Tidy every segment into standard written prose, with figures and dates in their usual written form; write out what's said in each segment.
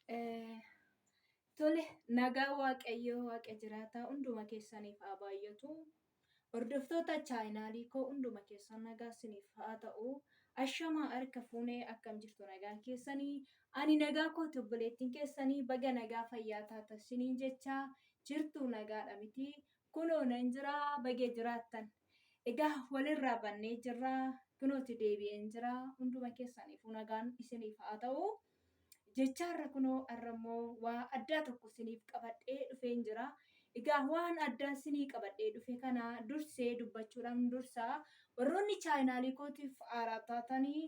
Eh, Tole, nagaa Waaqayyoo Waaqa jiraataa hunduma keessaniif haa baay'atu. Hordoftoota chaayinaalii koo hunduma keessan nagaa isiniif haa ta'u. Ashamaa harka fuunee akkam jirtu nagaan keessanii. Ani nagaa kooti obboleettiin keessanii baga nagaa fayyaa taata isiniin jechaa jirtu nagaadha miti. Kunoo nan jira bagee jiraattan. Egaa walirraa bannee jirra. Kunooti deebi'een jira. Hunduma keessaniif nagaan isiniif haa ta'u. Jechaarra kunoo har'ammoo waa addaa tokko isiniif qabadhee dhufeen jira. Egaa waan addaa isinii qabadhee dhufe kana dursee dubbachuudhaan dursaa warroonni chaayinaalii kootiif haaraa taatanii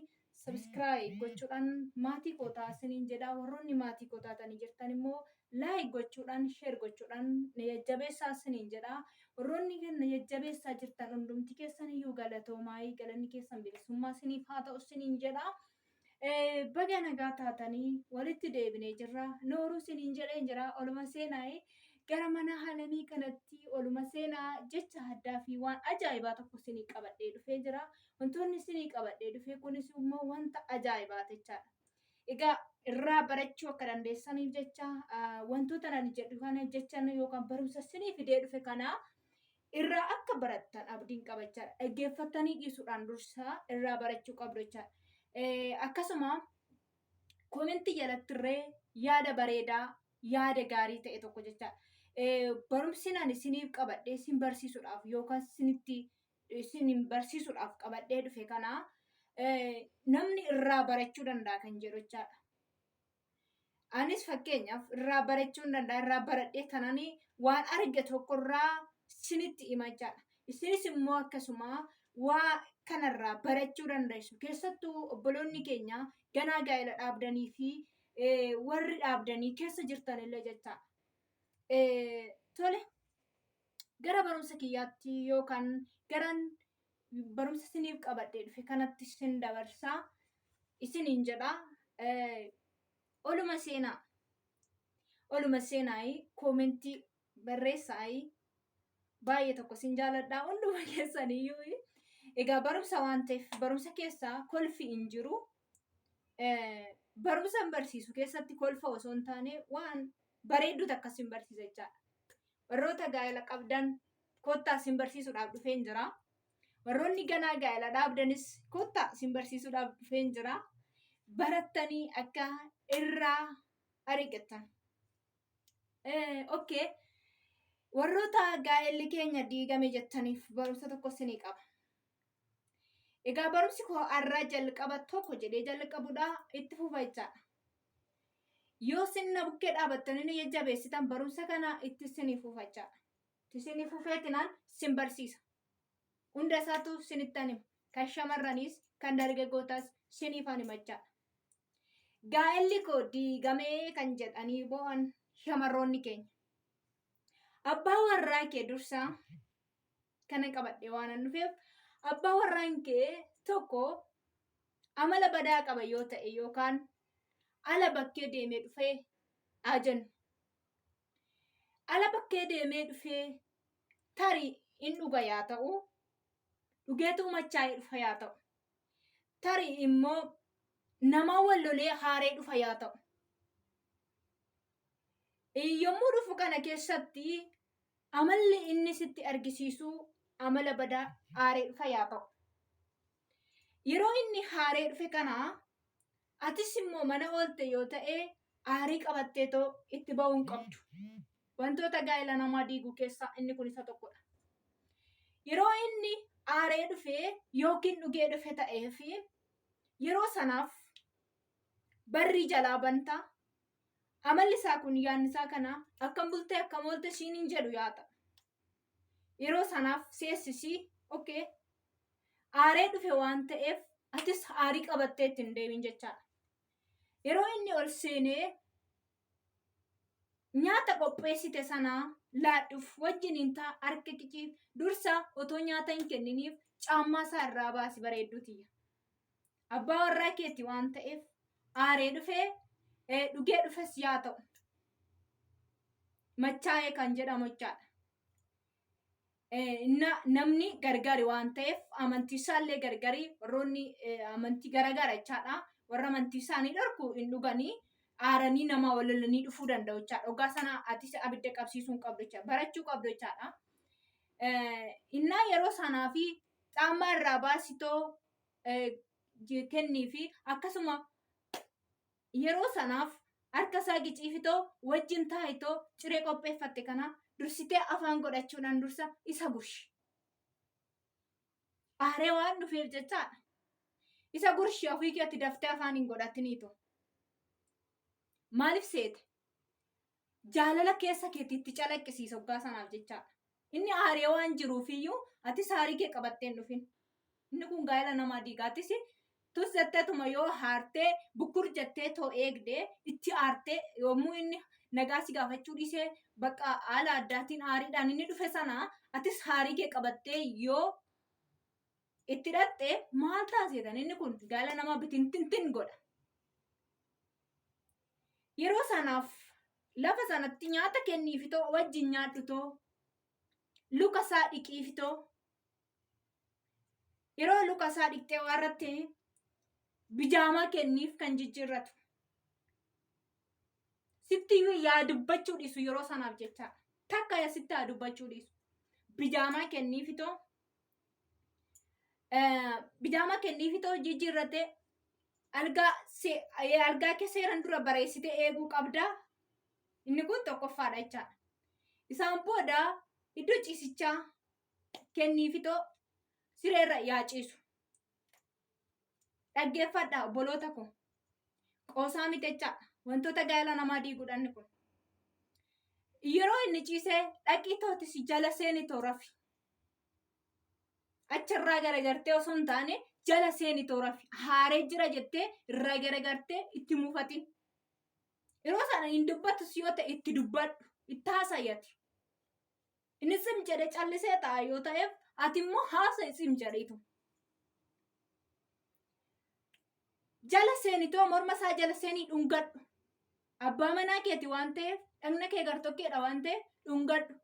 sabskiraayib gochuudhaan maatii koo ta'a isiniin jedha. Warroonni maatii koo taatanii jirtan immoo laayik gochuudhaan sheer gochuudhaan na jajjabeessaa isiniin jedha. Warroonni na jajjabeessaa jirtan hundumti keessan iyyuu galatoomaa galanni keessan bilisummaa isiniif haa ta'u isiniin jedha. Baga nagaa taatanii walitti deebinee jirra. Nooruu isiniin jedheen jira. Oluma seenaa gara mana halamii kanatti oluma seenaa jecha addaa fi waan ajaa'ibaa tokko isinii qabadhee dhufee jira. Wantoonni isinii qabadhee dhufe kunis immoo wanta ajaa'ibaa jechaadha. Egaa irraa barachuu akka dandeessaniif jecha wantoota nan jedhu kana jechan yookaan barumsa isinii fidee dhufe kana irraa akka barattan abdiin qabachaadha. Dhaggeeffattanii dhiisuudhaan dursaa irraa barachuu qabdu jechaadha. Akkasuma koomentii jalattirree yaada bareedaa yaada gaarii ta'e tokko jecha barumsi ani isiniif qabadhee isin barsiisuudhaaf yookaan isin barsiisuudhaaf qabadhee dhufe kana namni irraa barachuu danda'a kan jedhu jechaadha. Anis fakkeenyaaf irraa barachuu danda'a irraa baradhee kananii waan arge tokkorraa isinitti hima jechaadha. Isinis immoo akkasuma waa kanarraa barachuu dandeessu. Keessattuu obboloonni keenya ganaa gaa'ela dhaabdanii fi warri dhaabdanii keessa jirtanillee jechaadha. Tole, gara barumsa kiyyaatti yookaan garan barumsa isiniif qabadhee dhufe kanatti isin dabarsaa isiniin jedha. Oluma seenaa koomentii barreessaa baay'ee tokko isin jaaladhaa hunduma keessaniyyuu. Egaa barumsa waan ta'eef barumsa keessaa kolfi hin jiru. Barumsa barsiisu keessatti kolfa osoo hin taane waan bareedduutu akkasiin barsiisa jechaadha. Warroota gaa'ela qabdan kottaa isin barsiisuudhaaf dhufeen jira. Warroonni ganaa gaa'ela dhaabdanis kottaa isin barsiisuudhaaf dhufeen jira. Barattanii akka irraa ariiqattan. Okay. Warroota gaa'elli keenya diigame jettaniif barumsa tokko isinii qaba. Egaa barumsi koo har'aa jalqaba tokko jedhee jalqabuudha itti fufa jechaadha. Yoo sinna bukkee dhaabattanii jajjabeessitan barumsa kana itti isinii fufa jechaadha. Isinii fufeetinaan sin barsiisa. Hunda isaatu sinittan hima. Kan shamarraniis kan dargaggootaas siniifan hima jechaadha. Gaa'elli koo diigamee kan jedhanii bo'an shamarroonni keenya. Abbaa warraa kee dursaa kana qabadhee waan dhufeef abbaa warraan kee tokko amala badaa qaba yoo ta'e yookaan ala bakkee deemee dhufee jennu. Ala bakkee deemee dhufee tarii in dhuga yaa ta'u, dhugeetu machaa'ee dhufa yaa ta'u, tarii immoo nama wallolee haaree dhufa yaa ta'u. Yommuu dhufu kana keessatti amalli inni sitti argisiisu amala badaa haaree dhufa yaa ta'u. Yeroo inni haaree dhufe kana atis immoo mana oolte yoo ta'e aarii qabattee too itti ba'uu hin qabdu. Wantoota gaa'ela namaa diiguu keessaa inni kun isa tokkodha. Yeroo inni haaree dhufe yookiin dhugee dhufe ta'ee fi yeroo sanaaf barri jalaa bantaa. Amalli isaa kun yaadni isaa kana akkam bultee akkam oolte siiniin jedhu yaa ta'a. Yeroo sanaaf seessisii okay. Haaree dhufe waan ta'eef atis aarii qabattee ittiin deemin jechaadha. Yeroo inni ol seenee nyaata qopheessite sanaa laadhuuf wajjiniin ta'a harka kiciif dursa otoo nyaata hin kenniniif caammaa isaa irraa baasi bareedduutiyya. Abbaa warraa keetti waan ta'eef haaree dhufee dhugee dhufes yaa ta'u machaa'ee kan jedhamu jechaadha. Namni gargari waan ta'eef amantii isaallee gargari warroonni amantii garagara jechaadha. Warra amantii isaanii dhorku hin dhuganii aaranii nama walolanii dhufuu danda'u jechaadha. Ogaa sana atis abidda qabsiisuun qabdu jechaadha. Barachuu qabdu jechaadha. Innaa yeroo sanaa fi xaammaa irraa baasitoo kennii fi akkasuma yeroo sanaaf harka isaa giciifitoo wajjin taa'itoo ciree qopheeffatte kana dursitee afaan godhachuudhaan dursa isa gurshi. Aaree waan dhufeef jechaadha. Isa gurshi ofii keetti daftee afaan hin godhatiniitu. Maaliif seete? Jaalala keessa keetiitti calaqqisiisa ogaa sanaaf jechaadha. Inni aaree waan jiruufiyyuu ati aarii kee qabattee hin dhufin. Inni kun gaa'ela namaa diigaatis tus jetteetuma yoo haartee bukkur jettee too eegdee itti aartee yommuu inni nagaa si gaafachuu dhiisee bakka haala addaatiin aariidhaan inni dhufe sana atis aarii kee qabattee yoo itti dhatte maal taasisan inni kun gaa'ela namaa bitintintin godha. Yeroo sanaaf lafa sanatti nyaata kenniifitoo wajjin nyaadhutoo luka isaa dhiqiifitoo yeroo luka isaa dhiqxee warratti bijaamaa kenniif kan jijjiirratu. Sitti yaa dubbachuu dhiisu yeroo sanaaf jecha takka sitti haa dubbachuu dhiisu. Bijaamaa kenniifitoo jijjiirrate algaa kee seeran dura bareessitee eeguu qabdaa. Inni kun tokkoffaadha jechaadha. Isaan booda iddoo ciisichaa kenniifitoo sireerra yaa ciisu. Dhaggeeffadhaa obboloota kun qoosaa miti jechaadha. Wantoota gaa'ela namaa diiguudhaan kun. Yeroo inni ciisee dhaqii tootis jala seenitoo rafi. Achirraa garagartee osoo hin taane jala seenitoo rafi. Haaree jira jettee irraa garagartee itti muufatin. Yeroo sana hin dubbatus yoo ta'e itti dubbadhu. Itti haasayyati. Inni sim jedhe callisee ta'a yoo ta'eef ati immoo haasa'i sim jedhiitu. Jala seenitoo morma isaa jala seenii dhungadhu. Abbaa manaa keeti waan ta'eef dhagna kee gartokkeedha waan ta'eef dhungadhu.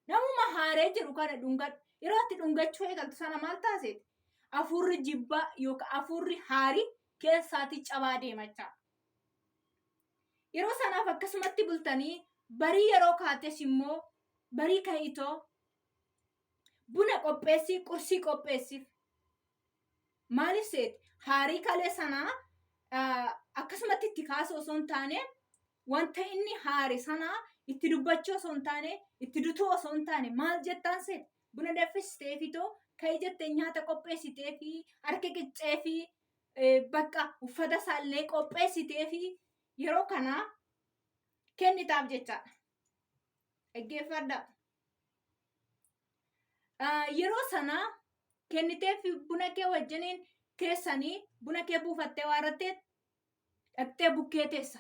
Namuma haaree jiru kana dhungadhu. Yeroo ati dhungachuu eegaltu sana maal taaseeti? Afurri jibbaa yookaan afurri haarii keessaatti cabaa deemachaa. Yeroo sanaaf akkasumatti bultanii barii yeroo kaates immoo barii ka'itoo buna qopheessii qursii qopheessiif. Maaliif seeti? Haarii kalee sanaa akkasumatti itti kaasuu osoo hin taane wanta inni haare sanaa itti dubbachuu osoo hin taane itti dutuu osoo hin taane maal jettaan seeti? Buna danfistee fitoo ka'ii jettee nyaata qopheessitee fi harka qiccee fi bakka uffata isaallee qopheessitee fi yeroo kanaa kennitaaf jechaadha. Dhaggeeffadhaa. Yeroo sanaa kennitee fi buna kee wajjiniin keessanii buna kee buufattee waarrattee dhaqxee bukkee teessa.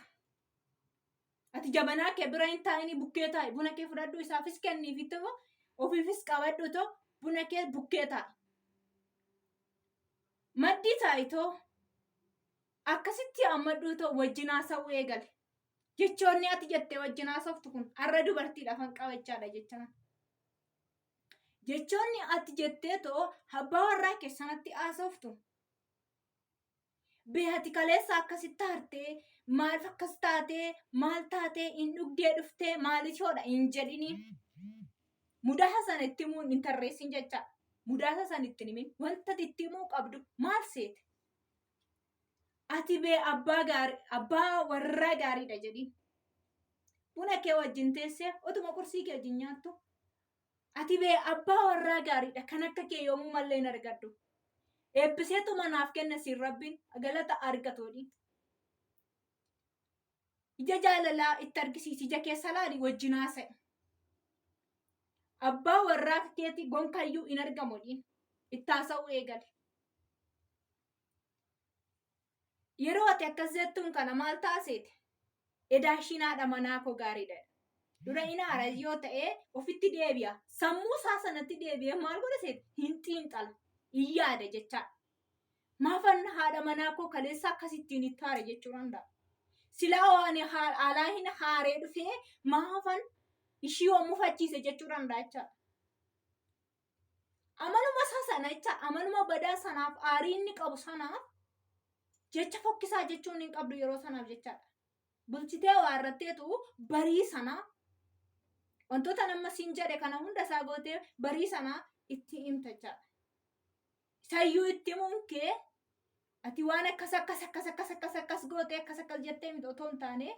Ati jabanaa kee bira hin taa'inii bukkee taa'i. Buna kee fudhadhu isaafis kenniifitoo ofiifis qabadhu too buna kee bukkee taa'i. Maddii taa'itoo akkasitti ammadhu too wajjin haasa'uu eegale. Jechoonni ati jettee wajjin haasoftu kun har'a dubartiidhaaf kan qabachaadha jechaan. Jechoonni ati jettee too abbaa warraa keessanatti haasoftu. Beehati kaleessa akkasitti hartee maal akkas taatee maal taatee hin dhugdee dhuftee maalishoodha hin jedhiniin. Mudaasa sana itti himuun hin tarreessin jecha. Mudaasa sana itti himin wanta itti himuu qabdu maal seete? Ati bee abbaa warraa gaariidha jedhiin. Buna kee wajjin teessee otuma qursii kee wajjin nyaattu. Ati bee abbaa warraa gaariidha kan akka kee yoomuu mallee hin argadhu. Eebbiseetu manaaf kenna siin rabbiin galata argatoodhi. Ija jaalalaa itti argisiisi ija keessa laali wajjin haasa'e. Abbaa warraa keetii gonkayyuu hin argamudhiin itti haasa'uu eegale. Yeroo ati akkas jettuun kana maal taaseeti? Edaashinaadha manaa koo gaariidha. Dura inaara yoo ta'e ofitti deebi'a. Sammuu isaa sanatti deebi'ee maal godha seeti? Hin xiinxala. Hin yaada jechaadha. Maafan haadha manaa koo kaleessa akkasittiin itti haare jechuu danda'a. Silaa waan alaa hin haaree dhufee maafan ishii yoo mufachiise jechuu danda'a jechaadha. Amaluma isaa sana jecha amaluma badaa sanaaf aarii inni qabu sanaaf jecha fokkisaa jechuun hin qabdu yeroo sanaaf jechaadha. bulchitee waarratteetu barii sana wantoota nama siin jedhe kana hunda isaa gootee barii sana itti himtachaadha. Sayyuu itti himuun kee ati waan akkas gootee akkas jettee miti otoo hin taane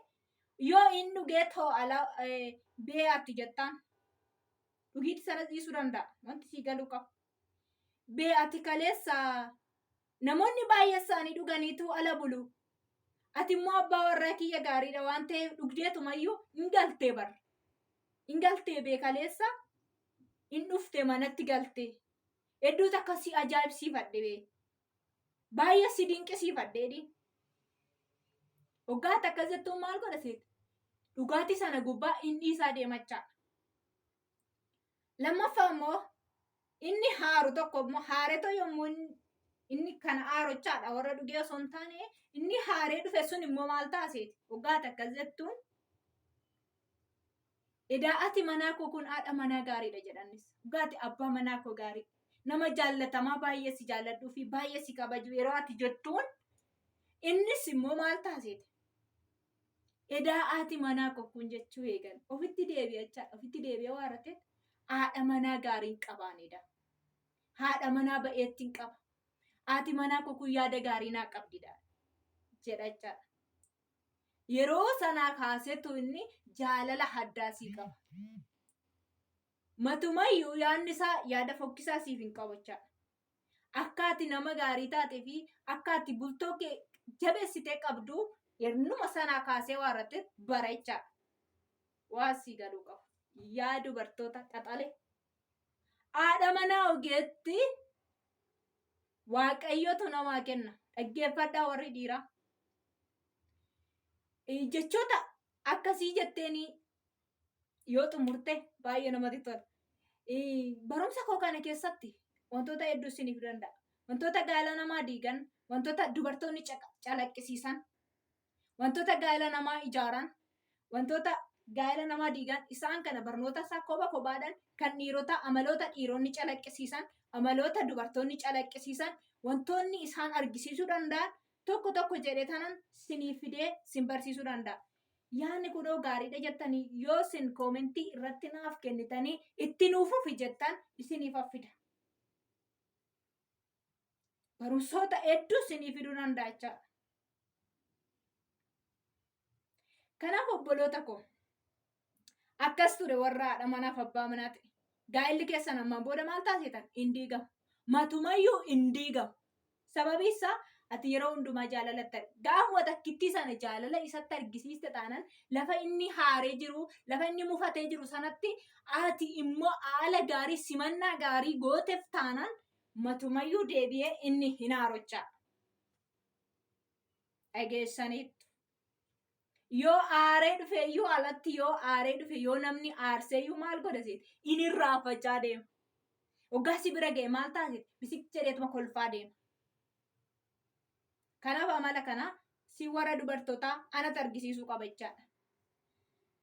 yoo inni dhugee too ala bee ati jettaan dhugiiti sana dhiisuu danda'a wanti sii galuu qabu. Bee ati kaleessa namoonni baay'ee isaanii dhuganiitu ala bulu. Ati immoo abbaa warraa kiyya gaariidha waan ta'eef dhugdeetumayyuu hin galtee barra. Hin galtee bee kaleessa hin dhufte manatti galtee. Hedduutu akkasii ajaa'ibsiifadhe bee. Baay'ee si dinqisiifadheedhi. Waggaatti akkas jettuun maal godha seeti? Dhugaatii sana gubbaa inni isaa deemachaa. Lammaffaa immoo inni haaru tokko immoo haaretoo yommuu inni kana haarochaadha warra dhugee osoo hin taane inni haaree dhufe sun immoo maal taaseeti? Waggaatti akkas jettuun edaa'ati manaa koo kun haadha manaa gaariidha jedhanis. Waggaatti abbaa manaa koo gaarii. Nama jaallatamaa baay'ee si jaalladhuu fi baay'ee si kabaju yeroo ati jettuun innis immoo maal taaseeti? Edaa'ati manaa koo kun jechuu eegan ofitti deebi'ee waarrateet haadha manaa gaariin qabaanidha. Haadha manaa ba'eettiin qaba. Haati manaa koo kun yaada gaarii naa qabdidha jedhachaadha. Yeroo sanaa kaasetu inni jaalala haddaasii qaba. Matumayyuu yaadni isaa yaada fokkisaa siif hin qabachaadha. Akka ati nama gaarii taatee fi akka ati bultoo kee jabeessitee qabdu yernuma sanaa kaasee waarrateet barachaadha. Waan sii galuu qabu. Yaa dubartoota qaxale. Haadha manaa ogeetti Waaqayyotu namaa kenna. Dhaggeeffadhaa warri dhiiraa. Jechoota akkasii jetteeni yoo xumurte baay'ee namatti tola. Barumsa koo kana keessatti wantoota hedduu isiniif danda'a. Wantoota gaala namaa diigan, wantoota dubartoonni calaqqisiisan, wantoota gaala namaa ijaaran, wantoota gaala namaa diigan isaan kana barnoota isaa kophaadhaan kan dhiirota amaloota dhiironni calaqqisiisan, amaloota dubartoonni calaqqisiisan, wantoonni isaan argisiisuu danda'an tokko jedhee tanan sinii fidee sin barsiisuu danda'a. Yaanni kunoo gaariidha jettanii yoo sin koomentii irratti naaf kennitanii itti nuufuuf jettan isiniif affida. Barumsoota hedduu isinii fiduu danda'a. Kanaaf obboloota koo akkas ture warra haadha manaaf abbaa manaa ta'e. Gaa'illi keessan ammaan booda maal taasisan? Hin diigamu. Matumayyuu hin diigamu. Sababi isaa ati yeroo hundumaa jaalalatta gaafuma takkittii sana jaalala isatti argisiiste taanan lafa inni haaree jiru lafa inni mufatee jiru sanatti ati immoo haala gaarii simannaa gaarii gooteef taanan matumayyuu deebi'ee inni hin haarochaa. Dhageessaniittu. Yoo aaree dhufeeyyuu alatti yoo aaree dhufe yoo namni aarseeyyuu maal godha seeti? Inni raafachaa deema. Waggaasi bira ga'e maal taasise? Bisik jedheetuma kolfaa deema. Kanaaf amala kana si warra dubartootaa anatti argisiisuu qaba jechaadha.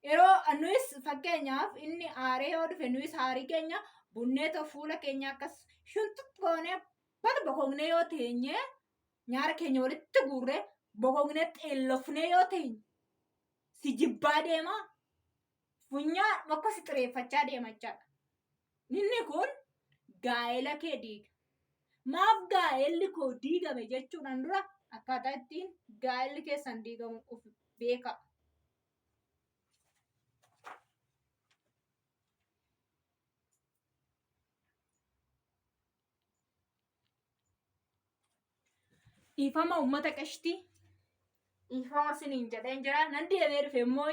Yeroo nuyis fakkeenyaaf inni aaree yoo dhufe nuyis haarii keenya bunneetoo fuula keenya akkas shuntutti goonee bata bokognee yoo teenye nyaara keenya walitti guurree bokognee xeellofnee yoo teenye si jibbaa deema funyaa bakka si xireeffachaa deema jechaadha. Inni kun gaa'ela kee diiga. Maaf gaa'elli koo diigame jechuudhaan dura akkaataa ittiin gaa'elli keessan diigamu of beekaa. Dhiifama uummata qashtii dhiifama siniin jedheen jira nan deemee dhufe immoo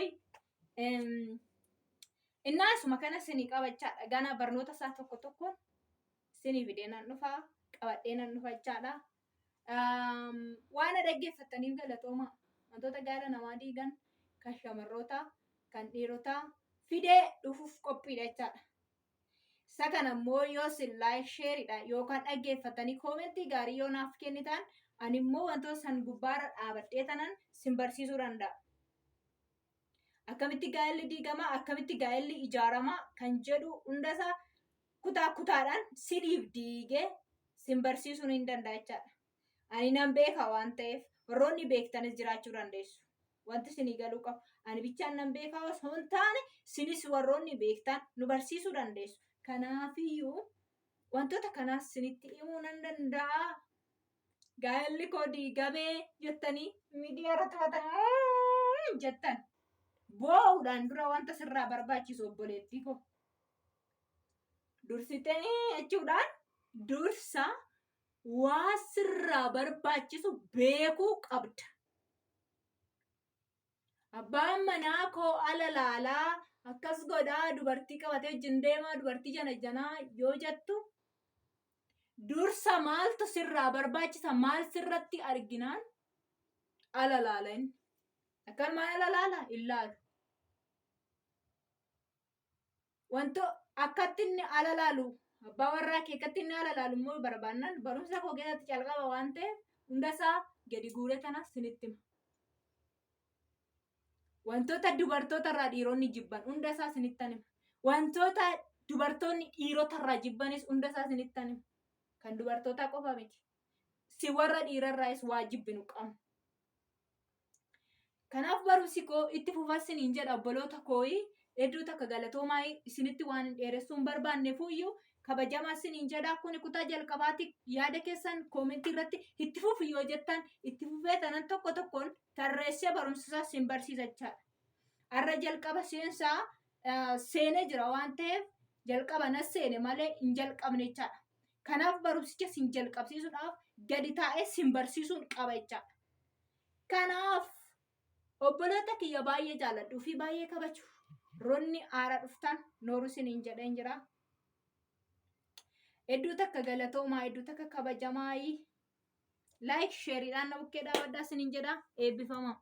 innaasuma kana sinii qabachaadha. Gana barnoota isaa tokkoon sinii fidee nan dhufaa qabadhee nan dhufachaadha. Waan dhaggeeffataniif galatoomaa. Wantoota gaala namaa diigan kan shamarrootaa kan dhiirotaa fidee dhufuuf qophiidha jechaadha. Isa kana immoo yoo sin laayik sheeridha yookaan dhaggeeffatanii koomentii gaarii yoo naaf kennitan ani immoo wantoota san gubbaarra dhaabadhee tanan sin barsiisuu danda'a. Akkamitti gaa'elli diigamaa akkamitti gaa'elli ijaaramaa kan jedhu hundasaa kutaadhaan siniif diigee sin barsiisuun hin danda'a jechaadha. Ani nan beeka waan ta'eef warroonni beektanis jiraachuu dandeessu. wanti isinii galuu qabu. Ani bichaan nan beekaa osoo hin taane sinis warroonni beektan nu barsiisuu dandeessu. Kanaafiyyuu wantoota kanaas isinitti himuu nan danda'a. Gaa'elli koo diigamee jettanii miidiyaa irratti maxxanee jettan boo'uudhaan dura wanta sirraa barbaachisu obboleettii koo dursitee jechuudhaan dursa waa sirraa barbaachisu beekuu qabda. Abbaan manaa koo ala laalaa akkas godhaa dubartii qabatee wajjin deemaa dubartii janaa yoo jettu dursa maaltu sirraa barbaachisa maal sirratti arginaan ala laalan akkan maal ala laala illaalu wanto akkatti inni ala laalu abbaa warraa kee akkatti inni ala laalu immoo barbaannan barumsa koo keessatti calqaba waan ta'eef hundasaa gadi guuree kanas sinitti hima. Wantoota dubartoota irraa dhiironni jibban hundasaa sinittan hima. Wantoota dubartoonni dhiirota irraa jibbanis hundasaa sinittan hima. Kan dubartoota qofa miti. Si warra dhiirarraas waa jibbinu qabna. Kanaaf barumsi koo itti fufasiniin jedha obboloota kooyi hedduu takka galatoomaa isinitti waan dheeressuu hin barbaanneefuyyuu kabajamaa isiniin jedha kun kutaa jalqabaatti yaada keessan koomentii irratti itti fufi yoo jettan itti fufee tanan tokko tokkoon tarreessee barumsa isin barsiisachaa. Har'a jalqaba seensaa seenee jira waan ta'eef jalqaba na seene malee hin jalqabne jechaadha. Kanaaf barumsicha isin jalqabsiisuudhaaf gadi taa'ee isin barsiisuun qaba jechaadha. Kanaaf obboloota kiyya baay'ee jaalladhuu fi baay'ee kabaju. Ronni aara dhuftan nooru isiniin jedheen jira. Hedduu takka galatoomaa hedduu takka kabajamaayii. Like shareidhaan na bukkee dhaabadhaa isiniin jedha eebbifamaa.